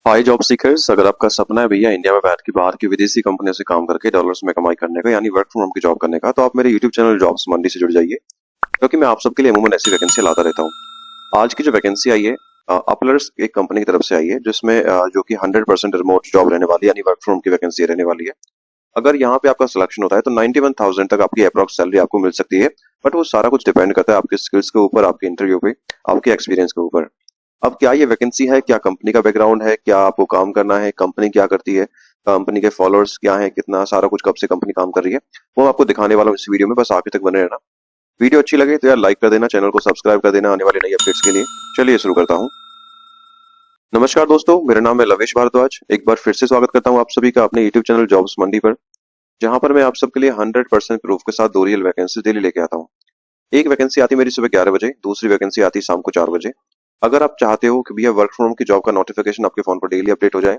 High job seekers, अगर आपका सपना है भैया इंडिया में बैठ के बाहर की विदेशी कंपनियों से काम करके डॉलर्स में कमाई करने का यानी वर्क फ्रॉम होम की जॉब करने का, तो आप मेरे यूट्यूब चैनल जॉब्स मंडी से जुड़ जाइए, क्योंकि मैं आप सबके लिए अमूमन ऐसी वैकेंसी लाता रहता हूँ। आज की जो वैकेंसी आई है अपलर्स एक कंपनी की तरफ से आई है, जिसमें जो कि 100% रिमोट जॉब रहने वाली है, यानी वर्क फ्रॉम की वैकेंसी रहने वाली है। अगर यहाँ पे आपका सिलेक्शन होता है तो 91,000 तक आपकी अप्रॉक्स सैलरी आपको मिल सकती है। बट वो सारा कुछ डिपेंड करता है आपके स्किल्स के ऊपर, आपके इंटरव्यू पे, आपके एक्सपीरियंस के ऊपर। अब क्या ये वैकेंसी है, क्या कंपनी का बैकग्राउंड है, क्या आपको काम करना है, कंपनी क्या करती है, कंपनी के फॉलोअर्स क्या है, कितना सारा कुछ, कब से कंपनी काम कर रही है, वो आपको दिखाने वाला हूँ इस वीडियो में। बस आखिर तक बने रहना। वीडियो अच्छी लगे तो यार लाइक कर देना, चैनल को सब्सक्राइब कर देना आने वाली नई अपडेट्स के लिए। चलिए शुरू करता हूँ। नमस्कार दोस्तों, मेरा नाम है लवेश भारद्वाज। एक बार फिर से स्वागत करता हूँ आप सभी का अपने यूट्यूब चैनल जॉब्स मंडी पर, जहां पर मैं आप सबके लिए 100% प्रूफ के साथ दो रियल वैकेंसी डेली लेके आता हूँ। एक वैकेंसी आती है मेरी सुबह 11 बजे, दूसरी वैकेंसी आती है शाम को 4 बजे। अगर आप चाहते हो कि भैया वर्क फ्रॉम होम की जॉब का नोटिफिकेशन आपके फोन पर डेली अपडेट हो जाए,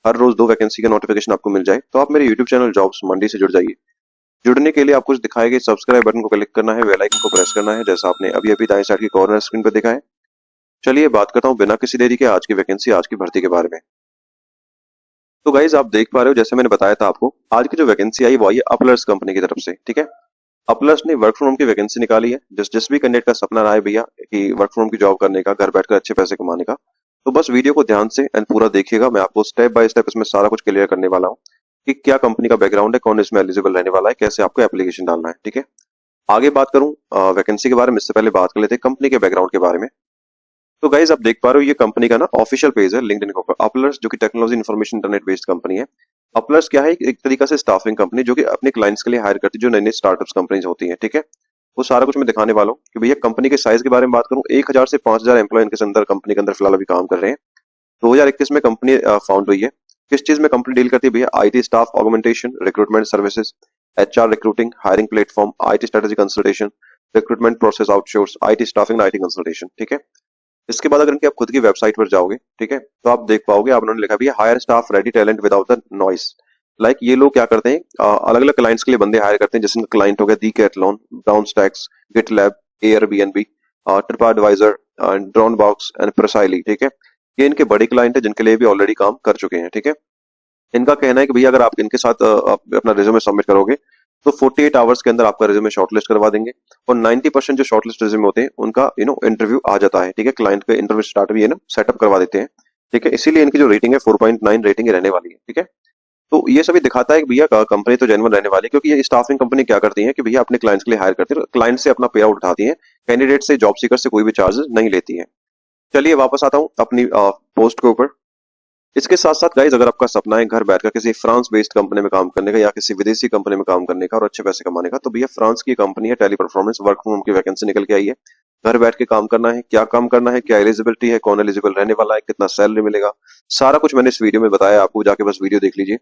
हर रोज दो वैकेंसी का नोटिफिकेशन आपको मिल जाए, तो आप मेरे यूट्यूब चैनल जॉब्स मंडी से जुड़ जाइए। जुड़ने के लिए आपको दिखाए गए सब्सक्राइब बटन को क्लिक करना है, बेल आइकन को प्रेस करना है, जैसा आपने अभी अभी दाएं साइड की कॉर्नर स्क्रीन पर देखा है। चलिए बात करता हूँ बिना किसी देरी के आज की वैकेंसी, आज की भर्ती के बारे में। तो गाइज आप देख पा रहे हो, जैसे मैंने बताया था आपको, आज की जो वैकेंसी आई वो आई है अपलर्स कंपनी की तरफ से। ठीक है, अपलर्स ने वर्क फ्रॉम होम की वैकेंसी निकाली है। जिस भी कैंडिडेट का सपना रहा है भैया कि वर्क फ्रॉम होम की जॉब करने का, घर बैठकर अच्छे पैसे कमाने का, तो बस वीडियो को ध्यान से एंड पूरा देखिएगा। मैं आपको स्टेप बाय स्टेप इसमें सारा कुछ क्लियर करने वाला हूँ कि क्या कंपनी का बैकग्राउंड है, कौन इसमें एलिजिबल रहने वाला है, कैसे आपको एप्लीकेशन डालना है। ठीक है, आगे बात करूं वैकेंसी के बारे में, इससे पहले बात कर लेते हैं कंपनी के बैकग्राउंड के बारे में। तो गाइज आप देख पा रहे हो, ये कंपनी का ना ऑफिशियल पेज है लिंक्डइन के ऊपर, अपलर्स, जो कि technology information internet based company है। अपलर्स क्या है, एक तरीका से स्टाफिंग कंपनी जो कि अपने क्लाइंट्स के लिए हायर करती है, जो नई नई स्टार्टअप्स कंपनीज होती हैं। ठीक है, वो सारा कुछ मैं दिखाने वाला हूँ कि भैया कंपनी के साइज के बारे में बात करूं, 1,000 से 5,000 एम्प्लॉय इनके अंदर, कंपनी के अंदर फिलहाल अभी काम कर रहे हैं। 2021 में कंपनी फाउंड हुई है। किस चीज में कंपनी डील करती है भैया? IT staff augmentation, recruitment services, HR recruiting, hiring platform, IT strategy consultation, recruitment process outsource, IT staffing, IT consultation. ठीक है, इसके बाद अगर इनकी आप खुद की वेबसाइट पर जाओगे, ठीक है, तो आप देख पाओगे, आप उन्होंने लिखा भी है hire staff ready talent without the noise. Like ये लोग क्या करते हैं, अलग अलग क्लाइंट्स के लिए बंदे हायर करते हैं, जैसे क्लाइंट हो गया Decathlon, Brown Stacks, GitLab, Airbnb, TripAdvisor, Dropbox and precisely. ठीक है, ये इनके बड़े क्लाइंट है जिनके लिए भी ऑलरेडी काम कर चुके हैं। ठीक है, इनका कहना है कि भैया अगर आप इनके साथ अपना रिज्यूमे सबमिट करोगे तो 48 आवर्स के अंदर आपका रिज्यूमे शॉर्टलिस्ट करवा देंगे, और 90% जो शॉर्टलिस्ट रिज्यूमे होते हैं उनका इंटरव्यू आ जाता है। ठीक है, क्लाइंट पे इंटरव्यू स्टार्ट भी सेटअप करवा देते हैं। ठीक है, इसीलिए इनकी जो रेटिंग है 4.9 रेटिंग रहने वाली है। ठीक है, तो ये सभी दिखाता है कि भैया कंपनी तो जेन्युइन रहने वाली है, क्योंकि ये स्टाफिंग कंपनी क्या करती है कि भैया अपने क्लाइंट्स के लिए हायर करती है, क्लाइंट से अपना पे आउट उठाती है, कैंडिडेट से, जॉब सीकर से कोई भी चार्जेस नहीं लेती है। चलिए वापस आता हूँ अपनी पोस्ट के ऊपर। इसके साथ साथ गाइज, अगर आपका सपना है घर बैठकर किसी फ्रांस बेस्ड कंपनी में काम करने का या किसी विदेशी कंपनी में काम करने का और अच्छे पैसे कमाने का, तो भैया फ्रांस की कंपनी है tele performance, work from home की वैकेंसी निकल के आई है। घर बैठ के काम करना है, क्या काम करना है, क्या एलिजिबिलिटी है, कौन एलिजिबल रहने वाला है, कितना सैलरी मिलेगा, सारा कुछ मैंने इस वीडियो में बताया आपको, जाके बस वीडियो देख लीजिए।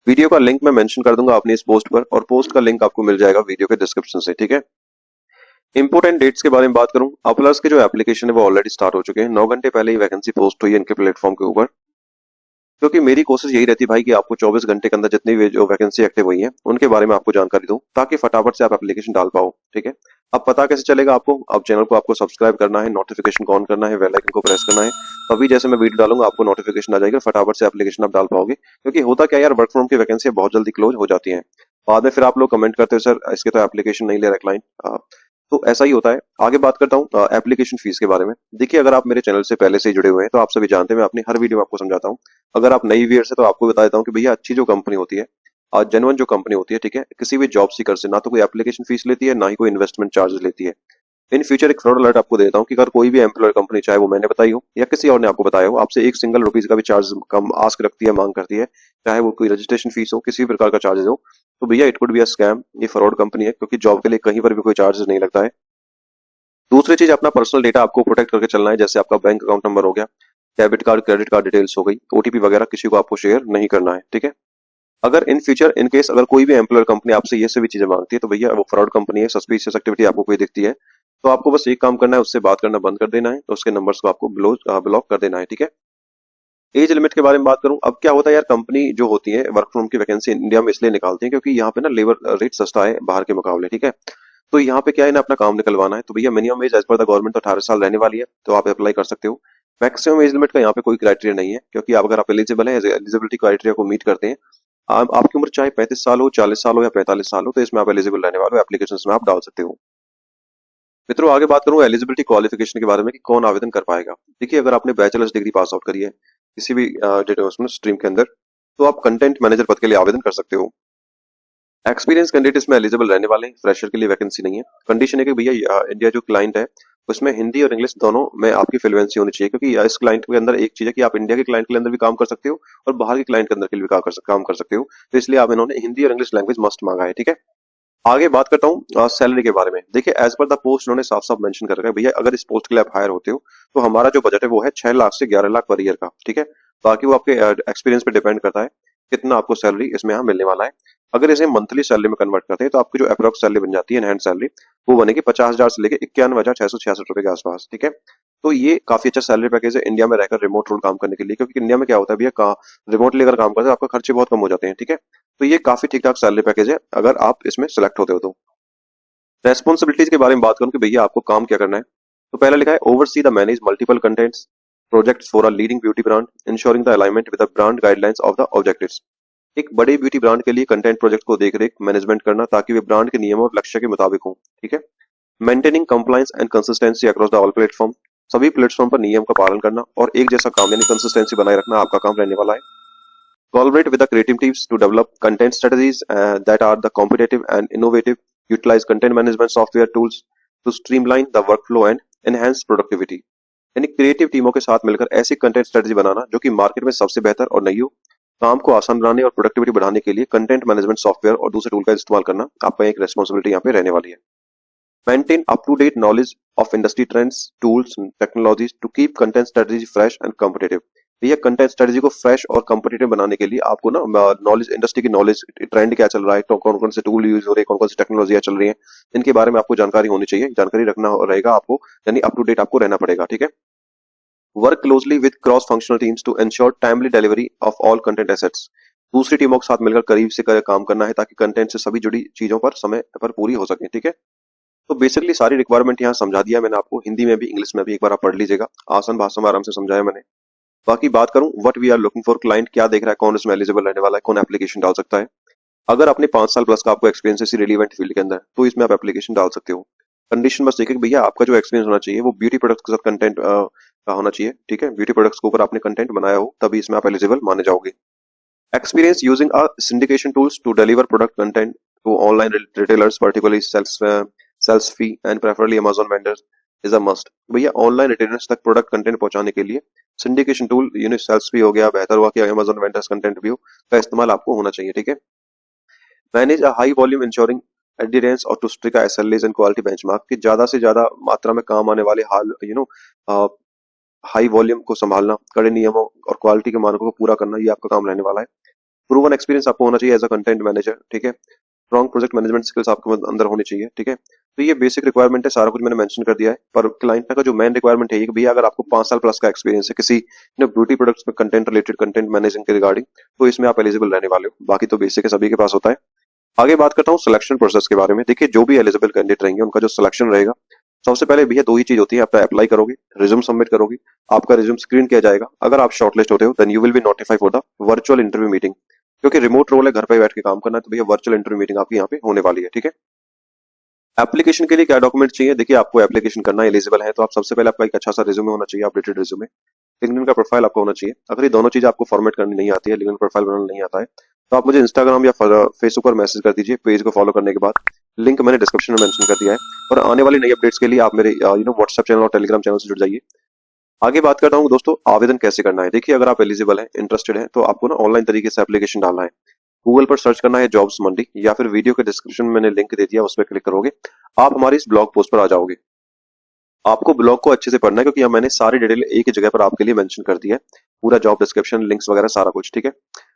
वीडियो का लिंक मैं मेंशन कर दूंगा अपनी इस पोस्ट पर, और पोस्ट का लिंक आपको मिल जाएगा वीडियो के डिस्क्रिप्शन से। ठीक है, इंपोर्टेंट डेट्स के बारे में बात करूं, अपलर्स के जो एप्लीकेशन है वो ऑलरेडी स्टार्ट हो चुके हैं। 9 घंटे पहले ही वैकेंसी पोस्ट हुई है इनके प्लेटफॉर्म के ऊपर, क्योंकि मेरी कोशिश यही रहती है भाई कि आपको 24 घंटे के अंदर जितनी भी जो वैकेंसी एक्टिव हुई है उनके बारे में आपको जानकारी दूं, ताकि फटाफट से आप एप्लीकेशन डाल पाओ। ठीक है, अब पता कैसे चलेगा आपको? अब चैनल को आपको सब्सक्राइब करना है, नोटिफिकेशन को ऑन करना है, बेल आइकन को प्रेस करना है, तभी जैसे मैं वीडियो डालूंगा आपको नोटिफिकेशन आ जाएगा, फटाफट से एप्लीकेशन आप डाल पाओगे। क्योंकि होता क्या यार, वर्क फ्रॉम की वैकेंसी बहुत जल्दी क्लोज हो जाती है, बाद में फिर आप लोग कमेंट करते हो सर इसके तो एप्लीकेशन नहीं ले रहा क्लाइंट, तो ऐसा ही होता है। आगे बात करता हूँ एप्लीकेशन फीस के बारे में। देखिए, अगर आप मेरे चैनल से पहले से ही जुड़े हुए हैं तो आप सभी जानते हैं, मैं अपनी हर वीडियो में आपको समझाता हूँ। अगर आप नई व्यूअर्स है तो आपको बता देता हूँ कि भैया अच्छी जो कंपनी होती है, जेन्युइन जो कंपनी होती है, ठीक है, किसी भी जॉब सीकर से ना तो कोई एप्लीकेशन फीस लेती है, ना ही कोई इन्वेस्टमेंट चार्जेस लेती है। इन फ्यूचर एक फ्रॉड अलर्ट आपको देता हूँ कि अगर कोई भी एम्प्लॉयर कंपनी, चाहे वो मैंने बताई हो या किसी और ने आपको बताया हो, आपसे एक सिंगल रुपीज का भी चार्ज कम आस्क रखती है, मांग करती है, चाहे वो कोई रजिस्ट्रेशन फीस हो, किसी भी प्रकार का चार्जेस हो, तो भैया it could be a scam, ये फ्रॉड कंपनी है, क्योंकि जॉब के लिए कहीं पर भी कोई चार्जेस नहीं लगता है। दूसरी चीज, अपना पर्सनल डेटा आपको प्रोटेक्ट करके चलना है, जैसे आपका बैंक अकाउंट नंबर हो गया, debit card, credit card details हो गई, ओटीपी वगैरह किसी को आपको शेयर नहीं करना है। ठीक है, अगर इन फ्यूचर इन केस अगर कोई भी एम्प्लॉयर कंपनी आपसे ये सभी चीजें मांगती है तो भैया वो फ्रॉड कंपनी है, सस्पिशियस एक्टिविटी आपको कोई दिखती है तो आपको बस एक काम करना है, उससे बात करना बंद कर देना है, तो उसके नंबर्स को आपको ब्लॉक कर देना है। ठीक है, एज लिमिट के बारे में बात करूं, अब क्या होता है यार, कंपनी जो होती है वर्क फ्रॉम की वैकेंसी इंडिया में इसलिए निकालती है क्योंकि यहाँ पे ना लेबर रेट सस्ता है बाहर के मुकाबले। ठीक है, तो यहाँ पे क्या है ना, अपना काम निकलवाना है, तो भैया minimum age as per the government तो 18 साल रहने वाली है, तो आप अप्लाई कर सकते हो। मैक्सिमम एज लिमिट का यहाँ पे कोई क्राइटेरिया नहीं है, क्योंकि अगर आप एलिजिबल है, एलिजिबिलिटी क्राइटेरिया को मीट करते हैं, आपकी उम्र चाहे 35 साल हो, 40 साल हो या 45 साल हो, तो इसमें आप एलिजिबल रहने वाले हो, एप्लीकेशन में आप डाल सकते हो। मित्रों, आगे बात करूं एलिजिबिलिटी क्वालिफिकेशन के बारे में कि कौन आवेदन कर पाएगा। देखिए, अगर आपने बैचलर्स डिग्री पास आउट करी है किसी भी स्ट्रीम के अंदर, तो आप कंटेंट मैनेजर पद के लिए आवेदन कर सकते हो। एक्सपीरियंस कैंडिडेट इसमें एलिजिबल रहने वाले हैं, फ्रेशर के लिए वैकेंसी नहीं है। कंडीशन है कि भैया इंडिया जो क्लाइंट है उसमें हिंदी और इंग्लिश दोनों में आपकी फ्लुएंसी होनी चाहिए, क्योंकि इस क्लाइंट के अंदर एक चीज है कि आप इंडिया के क्लाइंट के अंदर भी काम कर सकते हो और बाहर के क्लाइंट के अंदर के लिए भी काम कर सकते हो। तो इसलिए आप इन्होंने हिंदी और इंग्लिश लैंग्वेज मस्ट मांगा है, ठीक है। आगे बात करता हूँ सैलरी के बारे में। देखिए, एज पर द पोस्ट उन्होंने साफ साफ मेंशन कर रखा है, भैया अगर इस पोस्ट के लिए आप हायर होते हो तो हमारा जो बजट है वो है 6 लाख से 11 लाख पर ईयर का, ठीक है। बाकी वो आपके एक्सपीरियंस पे डिपेंड करता है कितना आपको सैलरी इसमें यहाँ मिलने वाला है। अगर इसे मंथली सैलरी में कन्वर्ट करते हैं तो आपकी जो अप्रोक्स सैलरी बन जाती है, इन हैंड सैलरी, वो बनेगी 50,000 से लेकर 91,666 रुपए के आसपास, ठीक है। तो ये काफी अच्छा सैलरी पैकेज है इंडिया में रहकर रिमोट रोल काम करने के लिए, क्योंकि इंडिया में क्या होता है भैया, रिमोटली अगर काम करते हैं आपका खर्चे बहुत कम हो जाते हैं, ठीक है। तो ये काफी ठीक ठाक सैलरी पैकेज है अगर आप इसमें सेलेक्ट होते हो तो। रेस्पॉन्सिबिलिटीज के बारे में बात करूं कि भैया आपको काम क्या करना है, तो पहला लिखा है oversee the manage multiple contents projects for a leading beauty brand ensuring the alignment with the brand guidelines of the objectives. एक बड़े ब्यूटी ब्रांड के लिए कंटेंट प्रोजेक्ट को देख रेख मैनेजमेंट करना ताकि वे ब्रांड के नियमों और लक्ष्य के मुताबिक हों, ठीक है। Maintaining compliance and consistency across the all platform, सभी प्लेटफॉर्म पर नियम का पालन करना और एक जैसा काम यानी कंसिस्टेंसी बनाए रखना आपका काम रहने वाला है। Collaborate with the creative teams to develop content strategies that are the competitive and innovative. Utilize content management software tools to streamline the workflow and enhance productivity. यानी क्रिएटिव टीमों के साथ मिलकर ऐसी कंटेंट स्ट्रेटजी बनाना जो कि मार्केट में सबसे बेहतर और नई हो। काम को आसान बनाने और प्रोडक्टिविटी बढ़ाने के लिए कंटेंट मैनेजमेंट सॉफ्टवेयर और दूसरे टूल का इस्तेमाल करना आपका एक रेस्पॉन्सिबिलिटी यहाँ पे रहने वाली है। Maintain up to date knowledge of industry trends tools technologies to keep content strategy fresh and competitive. ये कंटेंट स्ट्रेटजी को फ्रेश और कॉम्पिटिटिव बनाने के लिए आपको ना नॉलेज, इंडस्ट्री की नॉलेज, ट्रेंड क्या चल रहा है, तो कौन कौन से टूल यूज हो रहे हैं, कौन कौन सी टेक्नोलॉजियां चल रही हैं, इनके बारे में आपको जानकारी होनी चाहिए, जानकारी रखना रहेगा आपको, यानी अप टू डेट आपको रहना पड़ेगा, ठीक है। Work closely with cross functional teams to ensure timely delivery of all content assets. दूसरी टीमों के साथ मिलकर करीब से काम करना है ताकि कंटेंट से सभी जुड़ी चीजों पर समय पर पूरी हो सके, ठीक है। तो बेसिकली सारी रिक्वायरमेंट यहाँ समझा दिया मैंने आपको, हिंदी में भी इंग्लिश में भी, एक बार आप पढ़ लीजिएगा, आसान भाषा में आराम से समझाया मैंने। बाकी बात करूं what we are looking for, client क्या देख रहा है, कौन इसमें एलिजिबल रहने वाला है, कौन एप्लीकेशन डाल सकता है। अगर आपने 5 साल प्लस का आपको एक्सपीरियंस इसी रिलेवेंट फील्ड के अंदर तो इसमें आप एप्लीकेशन डाल सकते हो। कंडीशन बस देखिए कि भैया आपका जो एक्सपीरियंस होना चाहिए वो ब्यूटी प्रोडक्ट्स के साथ कंटेंट का होना चाहिए, ठीक है। ब्यूटी प्रोडक्ट्स के ऊपर आपने कंटेंट बनाया हो तभी इसमें आप एलिजिबल माने जाओगे। Experience using a syndication tools to deliver product content to online retailers particularly Salsify and preferably Amazon vendors is a must. भैया ऑनलाइन रिटेलर्स तक प्रोडक्ट कंटेंट पहुंचाने के लिए सिंडिकेशन टूल यूनिट सेल्स भी हो गया, बेहतर हुआ कि अमेजन वेंडर्स कंटेंट भी हो, का इस्तेमाल आपको होना चाहिए, ठीक है। Manage a high volume ensuring adherence और to strict SLAs and quality benchmark, कि ज्यादा से ज्यादा मात्रा में काम आने वाले हाल हाई वॉल्यूम को संभालना, कड़े नियमों और क्वालिटी के मानकों को पूरा करना, ये आपका काम रहने वाला है। प्रूवन एक्सपीरियंस आपको होना चाहिए एज अ कंटेंट मैनेजर, ठीक है। स्ट्रॉन्ग प्रोजेक्ट मैनेजमेंट स्किल्स आपके अंदर होनी चाहिए, ठीक है। तो ये बेसिक रिक्वायरमेंट है, सारा कुछ मैंने मेंशन कर दिया है। पर क्लाइंट का जो मेन रिक्वायरमेंट है ये कि भैया अगर आपको 5 साल प्लस का एक्सपीरियंस है किसी ब्यूटी प्रोडक्ट्स में कंटेंट रिलेटेड, कंटेंट मैनेजिंग के रिगार्डिंग, तो इसमें आप एलिजिबल रहने वाले हो। बाकी तो बेसिक है, सभी के पास होता है। आगे बात करता हूँ सिलेक्शन प्रोसेस के बारे में। देखिए, जो भी एलिजिबल कैंडिडेट रहेंगे उनका जो सिलेक्शन रहेगा, सबसे पहले भैया 2 ही चीज होती है, आप अप्लाई करोगे, रिज्यूम सबमिट करोगे, आपका रिज्यूम स्क्रीन किया जाएगा। अगर आप शॉर्टलिस्ट होते हो then you will be notified for the virtual interview meeting. क्योंकि रिमोट रोल है, घर पे बैठ के काम करना है, तो भैया वर्चुअल इंटरव्यू मीटिंग आपकी यहाँ पे होने वाली है, ठीक है। एप्लीकेशन के लिए क्या डॉक्यूमेंट चाहिए, देखिए आपको एप्लीकेशन करना एलिजिबल है तो आप सबसे पहले आपका एक अच्छा सा रिज्यूमे होना चाहिए, अपडेटेड रिज्यूमे, लिंक्डइन का प्रोफाइल आपको होना चाहिए। अगर ये दोनों चीज आपको फॉर्मेट करनी नहीं आती है, लिंक्डइन प्रोफाइल बनाना नहीं आता है, तो आप मुझे इंस्टाग्राम या फेसबुक पर मैसेज कर दीजिए, पेज को फॉलो करने के बाद। लिंक मैंने डिस्क्रिप्शन में मेंशन कर दिया है। और आने वाली नई अपडेट्स के लिए आप मेरे व्हाट्सएप चैनल और टेलीग्राम चैनल से जुड़ जाइए। आगे बात करता हूँ दोस्तों आवेदन कैसे करना है। देखिए, अगर आप एलिजिबल हैं, इंटरेस्टेड हैं, तो आपको ना ऑनलाइन तरीके से एप्लीकेशन डालना है। गूगल पर सर्च करना है जॉब्स मंडी, या फिर वीडियो के डिस्क्रिप्शन में मैंने लिंक दे दिया, उस पर क्लिक करोगे, आप हमारी इस ब्लॉग पोस्ट पर आ जाओगे। आपको ब्लॉग को अच्छे से पढ़ना है क्योंकि यहाँ मैंने सारी डिटेल एक ही जगह पर आपके लिए मेंशन कर दिया है, पूरा जॉब डिस्क्रिप्शन, लिंक्स वगैरह सारा कुछ, ठीक है।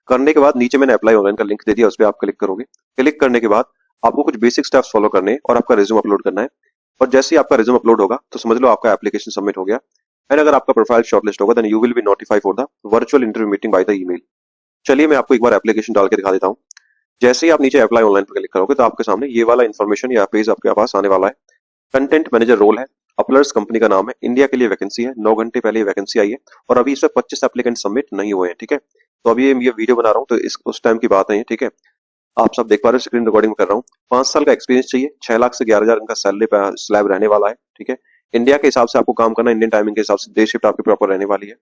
करने के बाद नीचे मैंने अप्लाई ऑनलाइन का लिंक दे दिया, उस पर आप क्लिक करोगे। क्लिक करने के बाद आपको कुछ बेसिक स्टेप्स फॉलो करने हैं और आपका रिज्यूम अपलोड करना है। और जैसे ही आपका रिज्यूम अपलोड होगा तो समझ लो आपका एप्लीकेशन सबमिट हो गया। एंड अगर आपका प्रोफाइल शॉर्टलिस्ट होगा then you will be notified for the virtual interview meeting by the email. चलिए मैं आपको एक बार एप्लीकेशन डाल के दिखा देता हूँ। जैसे ही आप नीचे अप्लाई ऑनलाइन पर क्लिक करोगे तो आपके सामने ये वाला इन्फॉर्मेशन या पेज आपके पास आने वाला है। कंटेंट मैनेजर रोल है, अपलर्स कंपनी का नाम है, इंडिया के लिए वैकेंसी है, 9 घंटे पहले ये वैकेंसी आई है और अभी इसमें 25 एप्लीकेंट सबमिट नहीं हुए हैं, ठीक है। तो अभी ये वीडियो बना रहा हूँ तो इस उस टाइम की बात है ये, ठीक है। आप सब देख पा रहे हो, स्क्रीन रिकॉर्डिंग कर रहा हूँ। 5 साल का एक्सपीरियंस चाहिए, 6 लाख से 11,000 इनका सैलरी स्लैब रहने वाला है, ठीक है। इंडिया के हिसाब से आपको काम करना है, इंडियन टाइमिंग के हिसाब से डे शिफ्ट आपकी प्रॉपर रहने वाली है।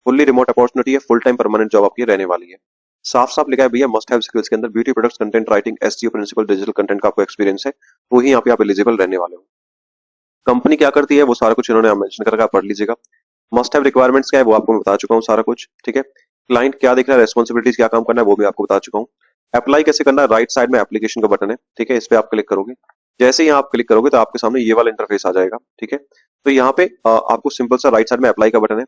फुल्ली रिमोट अपॉर्चुनिटी है, फुल टाइम परमानेंट जॉब आपकी रहने वाली है। साफ साफ लिखा है भैया मस्ट हैव स्किल्स के अंदर beauty products, content writing, SEO principle, digital content का आपको एक्सपीरियंस है, तो ही यहाँ पे आप एलिजिबल रहने वाले हो। कंपनी क्या करती है वो सारा कुछ इन्होंने मेंशन करके आप पढ़ लीजिएगा। मस्ट हैव रिक्वायरमेंट्स क्या है वो आपको मैं बता चुका हूँ सारा कुछ, ठीक है। क्लाइंट क्या देख रहा है, रेस्पॉन्सिबिलिटीज क्या काम करना है वो भी आपको बता चुका हूँ। अप्लाई कैसे करना है, राइट साइड में एप्लीकेशन का बटन है, ठीक है, इस पे आप क्लिक करोगे। जैसे ही आप क्लिक करोगे तो आपके सामने ये वाला इंटरफेस आ जाएगा, ठीक है। तो यहाँ पे आपको सिंपल सा राइट साइड में अप्लाई का बटन है,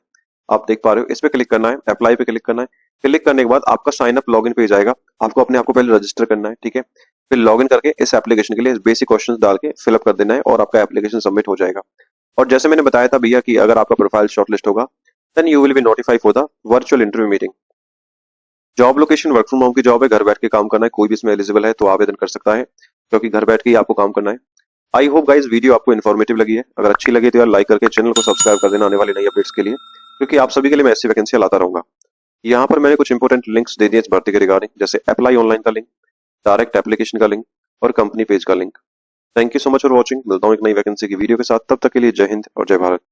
आप देख पा रहे हो, इस पे क्लिक करना है, अप्लाई पे क्लिक करना है। क्लिक करने के बाद आपका साइन अप लॉगिन पेज आएगा, आपको अपने आप को पहले रजिस्टर करना है, ठीक है। फिर लॉगिन करके इस एप्लीकेशन के लिए बेसिक क्वेश्चंस डाल के फिलअप कर देना है और आपका एप्लीकेशन सबमिट हो जाएगा। और जैसे मैंने बताया था भैया कि अगर आपका प्रोफाइल शॉर्टलिस्ट होगा then you will be notify for the virtual interview meeting. Job location work from home की जॉब है, घर बैठ के काम करना है, कोई भी इसमें एलिजिबल है तो आवेदन कर सकता है, क्योंकि घर बैठ के ही आपको काम करना है। आई होप गाइस वीडियो आपको इन्फॉर्मेटिव लगी है, अगर अच्छी लगी तो यार लाइक करके चैनल को सब्सक्राइब कर देना आने वाली नई अपडेट्स के लिए, क्योंकि आप सभी के लिए मैं ऐसी वैकेंसी लाता रहूंगा। यहाँ पर मैंने कुछ इंपॉर्टेंट लिंक्स दे दिए इस भर्ती के रिगार्डिंग, जैसे अप्लाई ऑनलाइन का लिंक, डायरेक्ट एप्लीकेशन का लिंक और कंपनी पेज का link. Thank you so much for watching, मिलता हूँ एक नई वैकेंसी की वीडियो के साथ, तब तक के लिए जय हिंद और जय भारत।